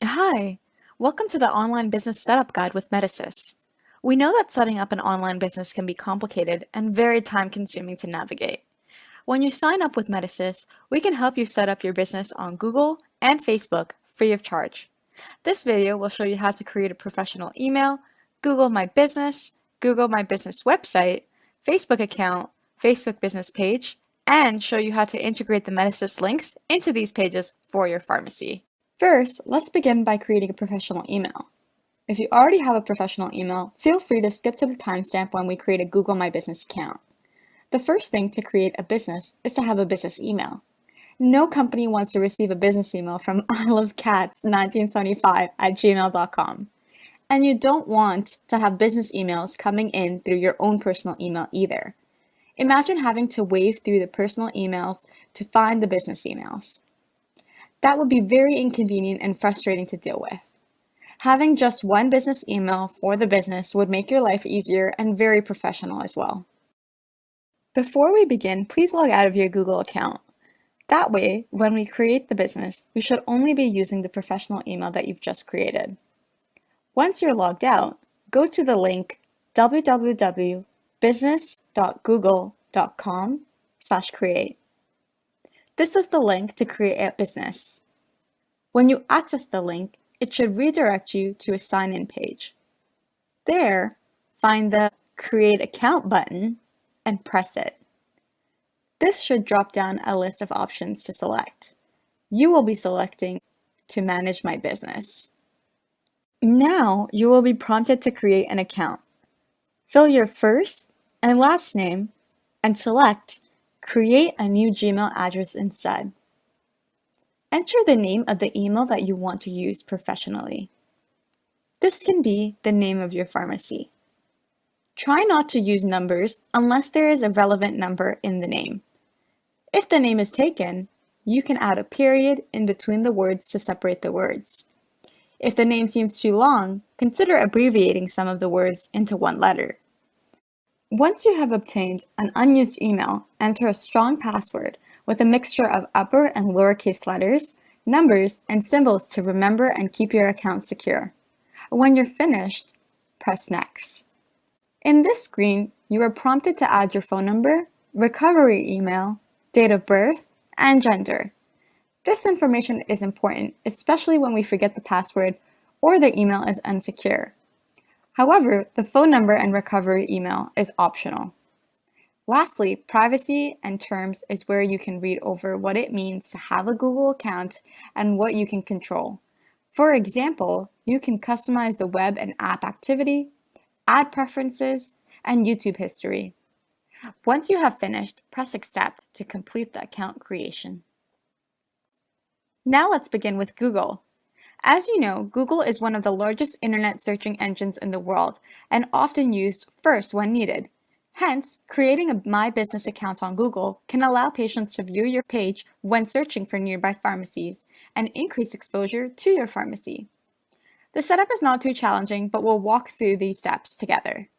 Hi, welcome to the Online Business Setup Guide with MedEssist. We know that setting up an online business can be complicated and very time-consuming to navigate. When you sign up with MedEssist, we can help you set up your business on Google and Facebook free of charge. This video will show you how to create a professional email, Google My Business, Google My Business website, Facebook account, Facebook business page, and show you how to integrate the MedEssist links into these pages for your pharmacy. First, let's begin by creating a professional email. If you already have a professional email, feel free to skip to the timestamp when we create a Google My Business account. The first thing to create a business is to have a business email. No company wants to receive a business email from ilovecats1975@gmail.com. And you don't want to have business emails coming in through your own personal email either. Imagine having to wave through the personal emails to find the business emails. That would be very inconvenient and frustrating to deal with. Having just one business email for the business would make your life easier and very professional as well. Before we begin, please log out of your Google account. That way, when we create the business, we should only be using the professional email that you've just created. Once you're logged out, go to the link www.business.google.com/create. This is the link to create a business. When you access the link, it should redirect you to a sign-in page. There, find the Create Account button and press it. This should drop down a list of options to select. You will be selecting to manage my business. Now, you will be prompted to create an account. Fill your first and last name and select Create a new Gmail address instead. Enter the name of the email that you want to use professionally. This can be the name of your pharmacy. Try not to use numbers unless there is a relevant number in the name. If the name is taken, you can add a period in between the words to separate the words. If the name seems too long, consider abbreviating some of the words into one letter. Once you have obtained an unused email, enter a strong password with a mixture of upper and lowercase letters, numbers, and symbols to remember and keep your account secure. When you're finished, press Next. In this screen, you are prompted to add your phone number, recovery email, date of birth, and gender. This information is important, especially when we forget the password or the email is unsecure. However, the phone number and recovery email is optional. Lastly, privacy and terms is where you can read over what it means to have a Google account and what you can control. For example, you can customize the web and app activity, add preferences, and YouTube history. Once you have finished, press Accept to complete the account creation. Now let's begin with Google. As you know, Google is one of the largest internet searching engines in the world and often used first when needed. Hence, creating a My Business account on Google can allow patients to view your page when searching for nearby pharmacies and increase exposure to your pharmacy. The setup is not too challenging, but we'll walk through these steps together.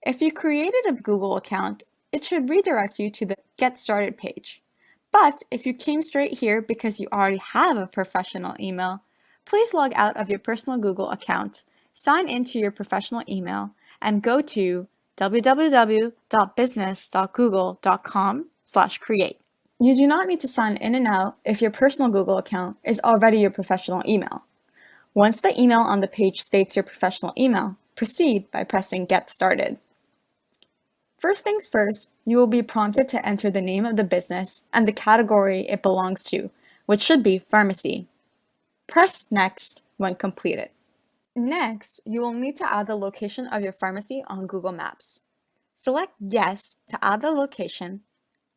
If you created a Google account, it should redirect you to the Get Started page. But if you came straight here because you already have a professional email, please log out of your personal Google account, sign into your professional email, and go to www.business.google.com/create. You do not need to sign in and out if your personal Google account is already your professional email. Once the email on the page states your professional email, proceed by pressing Get Started. First things first, you will be prompted to enter the name of the business and the category it belongs to, which should be pharmacy. Press Next when completed. Next, you will need to add the location of your pharmacy on Google Maps. Select Yes to add the location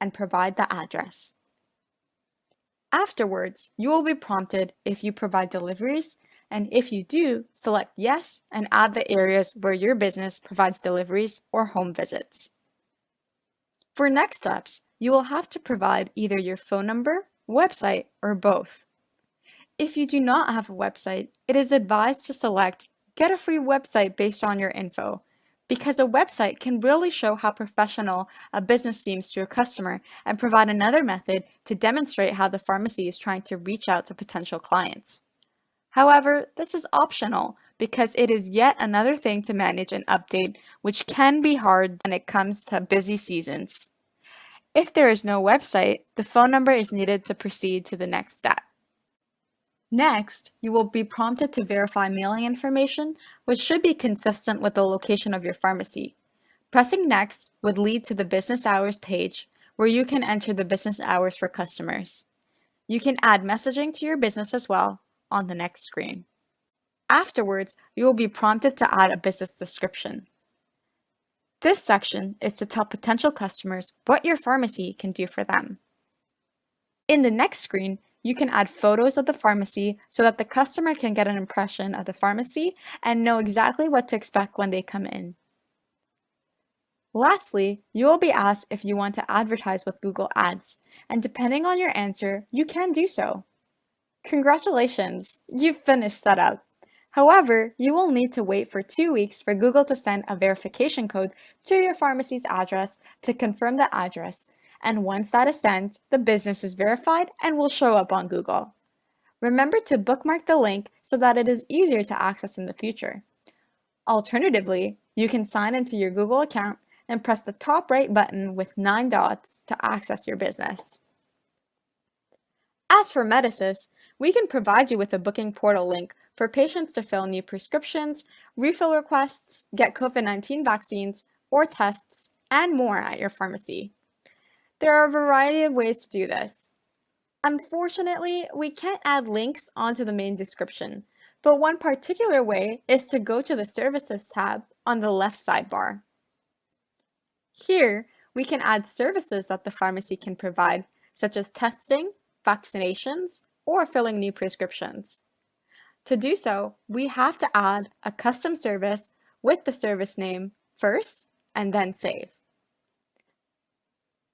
and provide the address. Afterwards, you will be prompted if you provide deliveries, and if you do, select Yes and add the areas where your business provides deliveries or home visits. For next steps, you will have to provide either your phone number, website, or both. If you do not have a website, it is advised to select Get a free website based on your info, because a website can really show how professional a business seems to a customer and provide another method to demonstrate how the pharmacy is trying to reach out to potential clients. However, this is optional because it is yet another thing to manage and update, which can be hard when it comes to busy seasons. If there is no website, the phone number is needed to proceed to the next step. Next, you will be prompted to verify mailing information, which should be consistent with the location of your pharmacy. Pressing Next would lead to the business hours page, where you can enter the business hours for customers. You can add messaging to your business as well on the next screen. Afterwards, you will be prompted to add a business description. This section is to tell potential customers what your pharmacy can do for them. In the next screen, you can add photos of the pharmacy so that the customer can get an impression of the pharmacy and know exactly what to expect when they come in. Lastly, you will be asked if you want to advertise with Google Ads, and depending on your answer, you can do so. Congratulations, you've finished setup. However, you will need to wait for 2 weeks for Google to send a verification code to your pharmacy's address to confirm the address, and once that is sent, the business is verified and will show up on Google. Remember to bookmark the link so that it is easier to access in the future. Alternatively, you can sign into your Google account and press the top right button with 9 dots to access your business. As for MedEssist, we can provide you with a booking portal link for patients to fill new prescriptions, refill requests, get COVID-19 vaccines or tests, and more at your pharmacy. There are a variety of ways to do this. Unfortunately, we can't add links onto the main description, but one particular way is to go to the Services tab on the left sidebar. Here, we can add services that the pharmacy can provide, such as testing, vaccinations, or filling new prescriptions. To do so, we have to add a custom service with the service name first and then save.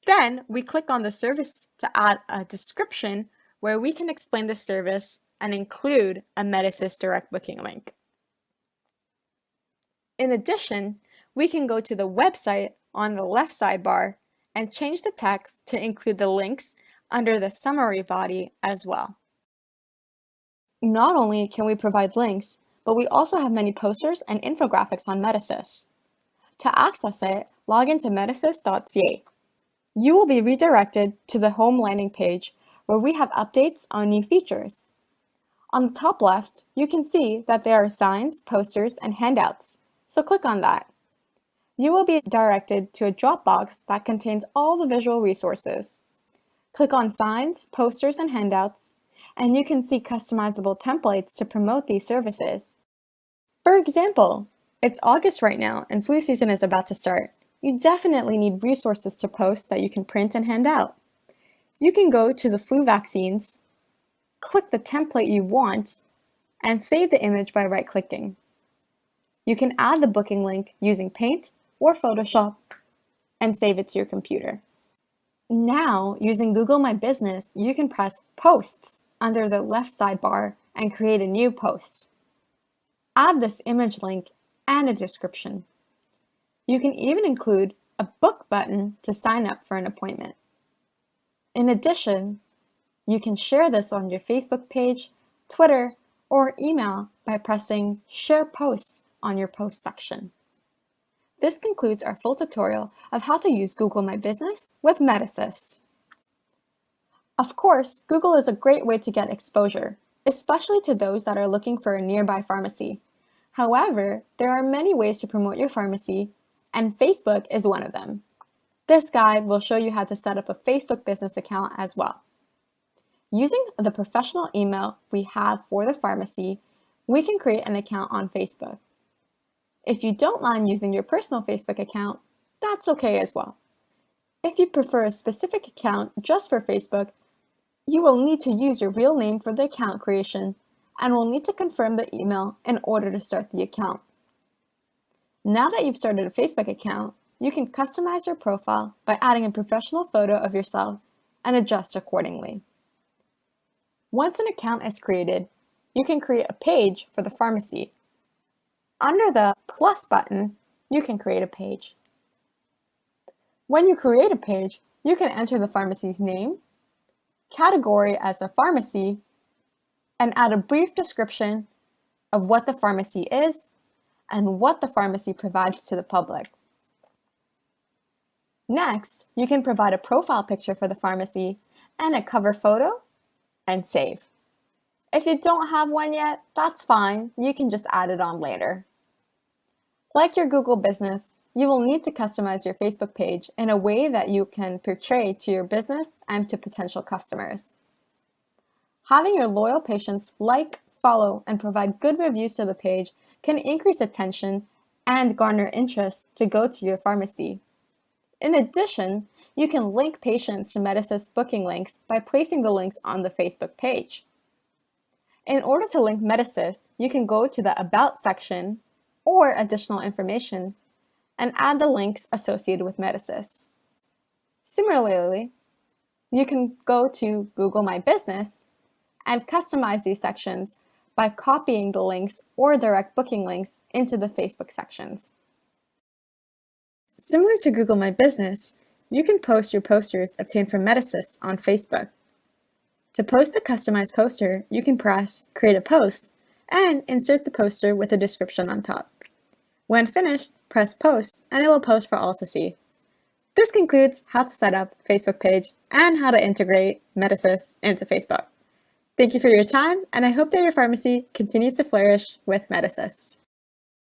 Then we click on the service to add a description where we can explain the service and include a MedEssist direct booking link. In addition, we can go to the website on the left sidebar and change the text to include the links under the summary body as well. Not only can we provide links, but we also have many posters and infographics on MedEssist. To access it, log into medassist.ca. You will be redirected to the home landing page where we have updates on new features. On the top left, you can see that there are signs, posters, and handouts, so click on that. You will be directed to a Dropbox that contains all the visual resources. Click on Signs, Posters, and Handouts, and you can see customizable templates to promote these services. For example, it's August right now and flu season is about to start. You definitely need resources to post that you can print and hand out. You can go to the flu vaccines, click the template you want, and save the image by right-clicking. You can add the booking link using Paint or Photoshop and save it to your computer. Now, using Google My Business, you can press Posts under the left sidebar and create a new post. Add this image link and a description. You can even include a book button to sign up for an appointment. In addition, you can share this on your Facebook page, Twitter, or email by pressing Share Post on your post section. This concludes our full tutorial of how to use Google My Business with MedEssist. Of course, Google is a great way to get exposure, especially to those that are looking for a nearby pharmacy. However, there are many ways to promote your pharmacy, and Facebook is one of them. This guide will show you how to set up a Facebook business account as well. Using the professional email we have for the pharmacy, we can create an account on Facebook. If you don't mind using your personal Facebook account, that's okay as well. If you prefer a specific account just for Facebook, you will need to use your real name for the account creation and will need to confirm the email in order to start the account. Now that you've started a Facebook account, you can customize your profile by adding a professional photo of yourself and adjust accordingly. Once an account is created, you can create a page for the pharmacy. Under the plus button, you can create a page. When you create a page, you can enter the pharmacy's name, category as a pharmacy, and add a brief description of what the pharmacy is and what the pharmacy provides to the public. Next, you can provide a profile picture for the pharmacy and a cover photo and save. If you don't have one yet, that's fine. You can just add it on later. Like your Google business, you will need to customize your Facebook page in a way that you can portray to your business and to potential customers. Having your loyal patients like, follow, and provide good reviews to the page can increase attention and garner interest to go to your pharmacy. In addition, you can link patients to MedEssist booking links by placing the links on the Facebook page. In order to link MedEssist, you can go to the About section or Additional Information and add the links associated with MedEssist. Similarly, you can go to Google My Business and customize these sections by copying the links or direct booking links into the Facebook sections. Similar to Google My Business, you can post your posters obtained from MedEssist on Facebook. To post a customized poster, you can press Create a Post and insert the poster with a description on top. When finished, press Post and it will post for all to see. This concludes how to set up a Facebook page and how to integrate MedEssist into Facebook. Thank you for your time, and I hope that your pharmacy continues to flourish with MedEssist.